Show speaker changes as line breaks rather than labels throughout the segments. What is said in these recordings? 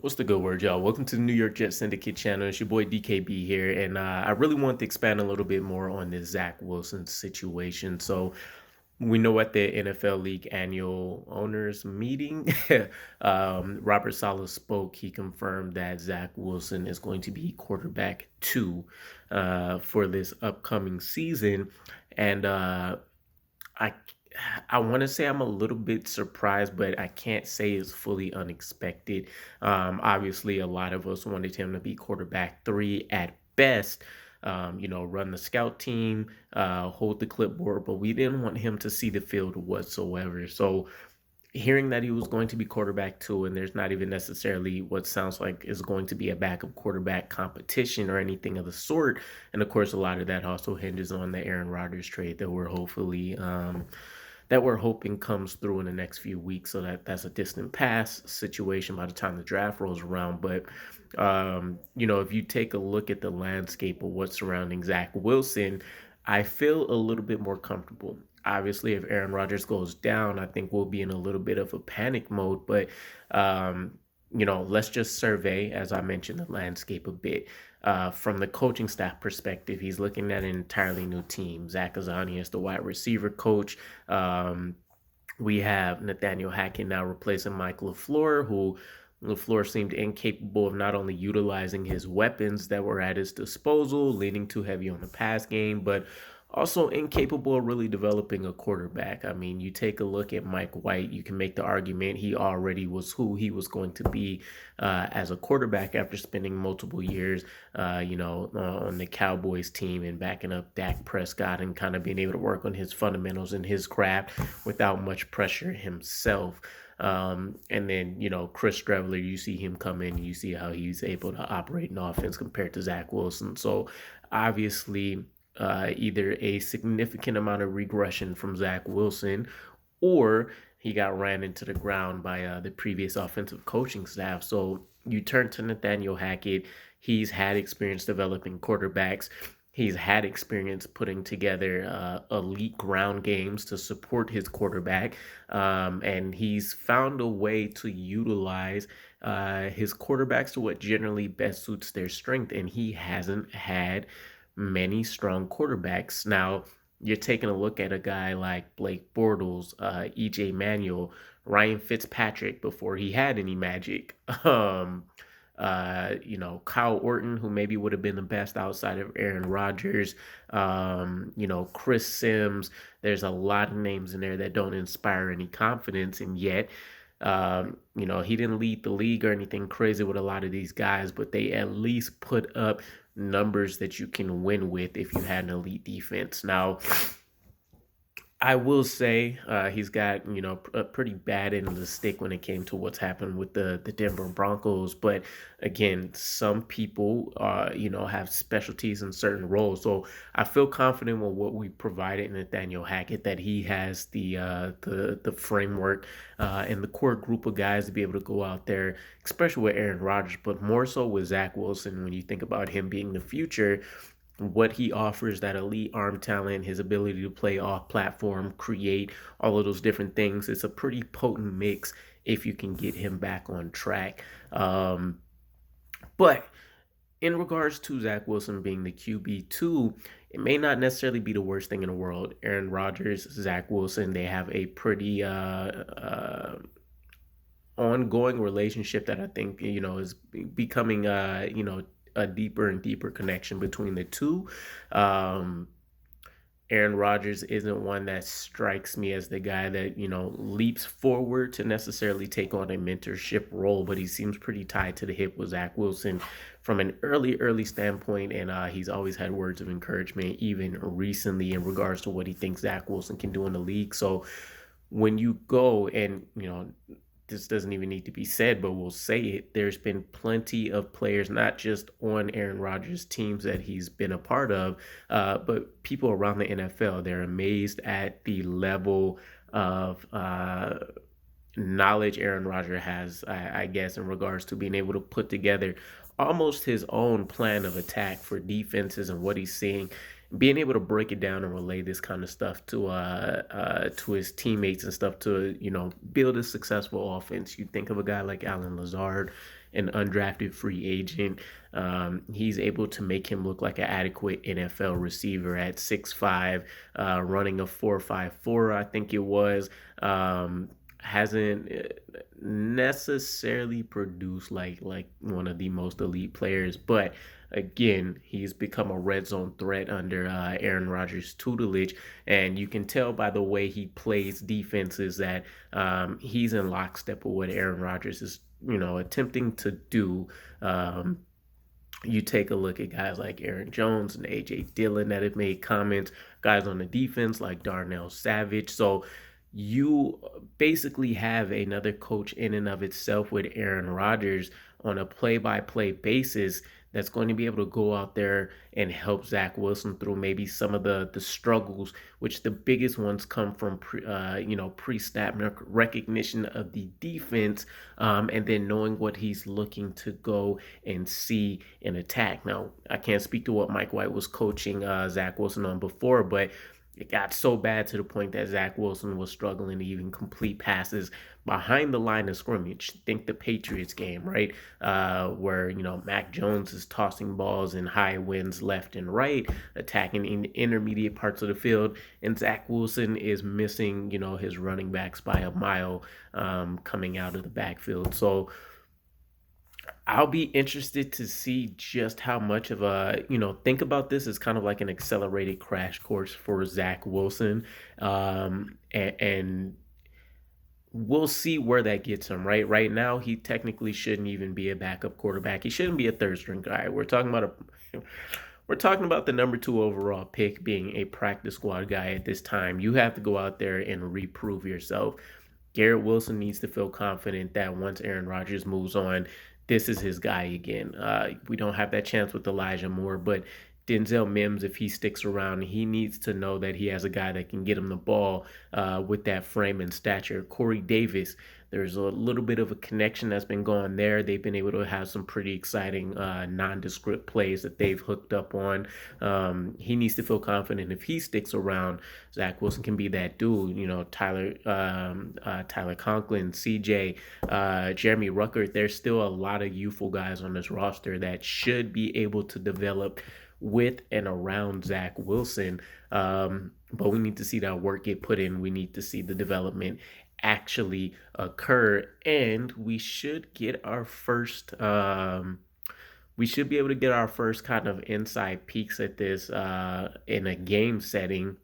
What's the good word, y'all? Welcome to the New York Jet Syndicate channel. It's your boy DKB here, and I really want to expand a little bit more on this Zach Wilson situation. So, we know at the NFL League annual owners meeting, Robert Saleh spoke. He confirmed that Zach Wilson is going to be quarterback two for this upcoming season, and I I want to say I'm a little bit surprised, but I can't say it's fully unexpected. Obviously, a lot of us wanted him to be quarterback three at best. Run the scout team, hold the clipboard, but we didn't want him to see the field whatsoever. So hearing that he was going to be quarterback two, and there's not even necessarily what sounds like is going to be a backup quarterback competition or anything of the sort. And of course, a lot of that also hinges on the Aaron Rodgers trade that we're hoping comes through in the next few weeks. So that's a distant past situation by the time the draft rolls around. But if you take a look at the landscape of what's surrounding Zach Wilson, I feel a little bit more comfortable. Obviously, if Aaron Rodgers goes down, I think we'll be in a little bit of a panic mode. But let's just survey, as I mentioned, the landscape a bit. From the coaching staff perspective, he's looking at an entirely new team. Zach Azani is the wide receiver coach. We have Nathaniel Hackett now replacing Mike LaFleur, who LaFleur seemed incapable of not only utilizing his weapons that were at his disposal, leaning too heavy on the pass game, but also incapable of really developing a quarterback. I mean, you take a look at Mike White, you can make the argument he already was who he was going to be as a quarterback after spending multiple years, on the Cowboys team and backing up Dak Prescott and kind of being able to work on his fundamentals and his craft without much pressure himself. And then, Chris Streveler, you see him come in, you see how he's able to operate an offense compared to Zach Wilson. So obviously, either a significant amount of regression from Zach Wilson or he got ran into the ground by the previous offensive coaching staff. So you turn to Nathaniel Hackett. He's had experience developing quarterbacks. He's had experience putting together elite ground games to support his quarterback. And he's found a way to utilize his quarterbacks to what generally best suits their strength. And he hasn't had many strong quarterbacks. Now, you're taking a look at a guy like Blake Bortles, EJ Manuel, Ryan Fitzpatrick before he had any magic. Kyle Orton, who maybe would have been the best outside of Aaron Rodgers. Chris Sims. There's a lot of names in there that don't inspire any confidence, and yet he didn't lead the league or anything crazy with a lot of these guys, but they at least put up numbers that you can win with if you had an elite defense. Now, I will say he's got a pretty bad end of the stick when it came to what's happened with the Denver Broncos. But again, some people have specialties in certain roles. So I feel confident with what we provided Nathaniel Hackett that he has the framework and the core group of guys to be able to go out there, especially with Aaron Rodgers, but more so with Zach Wilson. When you think about him being the future, what he offers, that elite arm talent, his ability to play off platform, create all of those different things. It's a pretty potent mix if you can get him back on track. But in regards to Zach Wilson being the QB2, it may not necessarily be the worst thing in the world. Aaron Rodgers, Zach Wilson, they have a pretty ongoing relationship that I think is becoming a deeper and deeper connection between the two. Um, Aaron Rodgers isn't one that strikes me as the guy that leaps forward to necessarily take on a mentorship role, but he seems pretty tied to the hip with Zach Wilson from an early standpoint, and he's always had words of encouragement, even recently in regards to what he thinks Zach Wilson can do in the league. So when you go and this doesn't even need to be said, but we'll say it. There's been plenty of players, not just on Aaron Rodgers' teams that he's been a part of, but people around the NFL. They're amazed at the level of knowledge Aaron Rodgers has, I guess, in regards to being able to put together almost his own plan of attack for defenses and what he's seeing. being able to break it down and relay this kind of stuff to his teammates and stuff to build a successful offense. You think of a guy like Alan Lazard, an undrafted free agent. He's able to make him look like an adequate NFL receiver at 6'5", running a 4.54, I think it was. Hasn't necessarily produced like one of the most elite players, but again, he's become a red zone threat under Aaron Rodgers' tutelage, and you can tell by the way he plays defenses that he's in lockstep with what Aaron Rodgers is attempting to do. You take a look at guys like Aaron Jones and AJ Dillon that have made comments, guys on the defense like Darnell Savage. So you basically have another coach in and of itself with Aaron Rodgers on a play-by-play basis that's going to be able to go out there and help Zach Wilson through maybe some of the struggles, which the biggest ones come from pre-snap recognition of the defense, and then knowing what he's looking to go and see in attack. Now, I can't speak to what Mike White was coaching Zach Wilson on before, but it got so bad to the point that Zach Wilson was struggling to even complete passes behind the line of scrimmage. Think the Patriots game, right? Where, Mac Jones is tossing balls in high winds left and right, attacking in intermediate parts of the field, and Zach Wilson is missing, his running backs by a mile coming out of the backfield. So I'll be interested to see just how much of think about this as kind of like an accelerated crash course for Zach Wilson. And we'll see where that gets him, right? Right now, he technically shouldn't even be a backup quarterback. He shouldn't be a third string guy. We're talking about the number 2 overall pick being a practice squad guy at this time. You have to go out there and reprove yourself. Garrett Wilson needs to feel confident that once Aaron Rodgers moves on, this is his guy again. We don't have that chance with Elijah Moore, but Denzel Mims, if he sticks around, he needs to know that he has a guy that can get him the ball with that frame and stature. Corey Davis, there's a little bit of a connection that's been going there. They've been able to have some pretty exciting nondescript plays that they've hooked up on. He needs to feel confident if he sticks around, Zach Wilson can be that dude. Tyler Conklin, CJ, Jeremy Ruckert. There's still a lot of youthful guys on this roster that should be able to develop with and around Zach Wilson. But we need to see that work get put in. We need to see the development actually occur, and we should get our first we should be able to get our first kind of inside peeks at this in a game setting.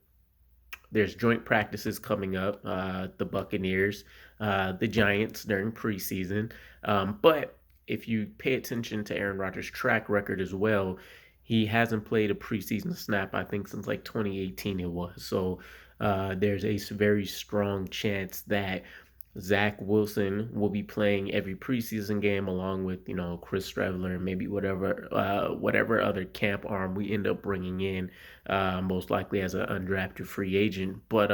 There's joint practices coming up, the Buccaneers, the Giants during preseason. But if you pay attention to Aaron Rodgers' track record as well, he hasn't played a preseason snap, I think, since like 2018 it was. So there's a very strong chance that Zach Wilson will be playing every preseason game along with, Chris Streveler and maybe whatever other camp arm we end up bringing in, most likely as an undrafted free agent. But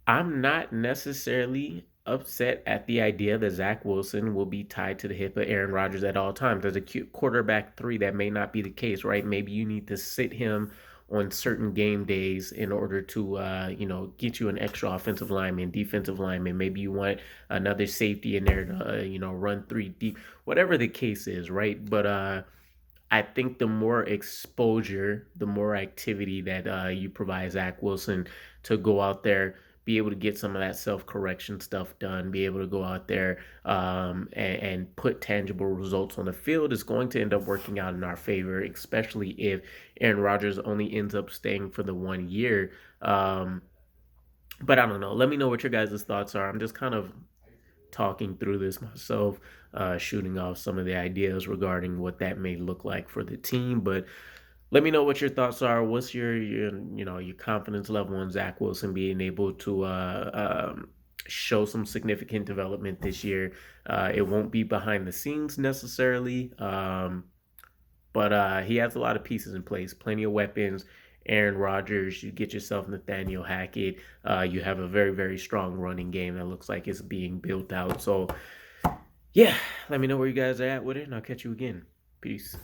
I'm not necessarily upset at the idea that Zach Wilson will be tied to the hip of Aaron Rodgers at all times. As a quarterback 3, that may not be the case, right? Maybe you need to sit him on certain game days in order to, get you an extra offensive lineman, defensive lineman. Maybe you want another safety in there to, run 3 deep, whatever the case is, right? But I think the more exposure, the more activity that you provide Zach Wilson to go out there, be able to get some of that self-correction stuff done, be able to go out there and put tangible results on the field is going to end up working out in our favor, especially if Aaron Rodgers only ends up staying for the 1 year. But I don't know. Let me know what your guys' thoughts are. I'm just kind of talking through this myself, shooting off some of the ideas regarding what that may look like for the team. But let me know what your thoughts are. What's your confidence level on Zach Wilson being able to show some significant development this year? It won't be behind the scenes necessarily, but he has a lot of pieces in place, plenty of weapons. Aaron Rodgers, you get yourself Nathaniel Hackett. You have a very, very strong running game that looks like it's being built out. So, yeah, let me know where you guys are at with it, and I'll catch you again. Peace.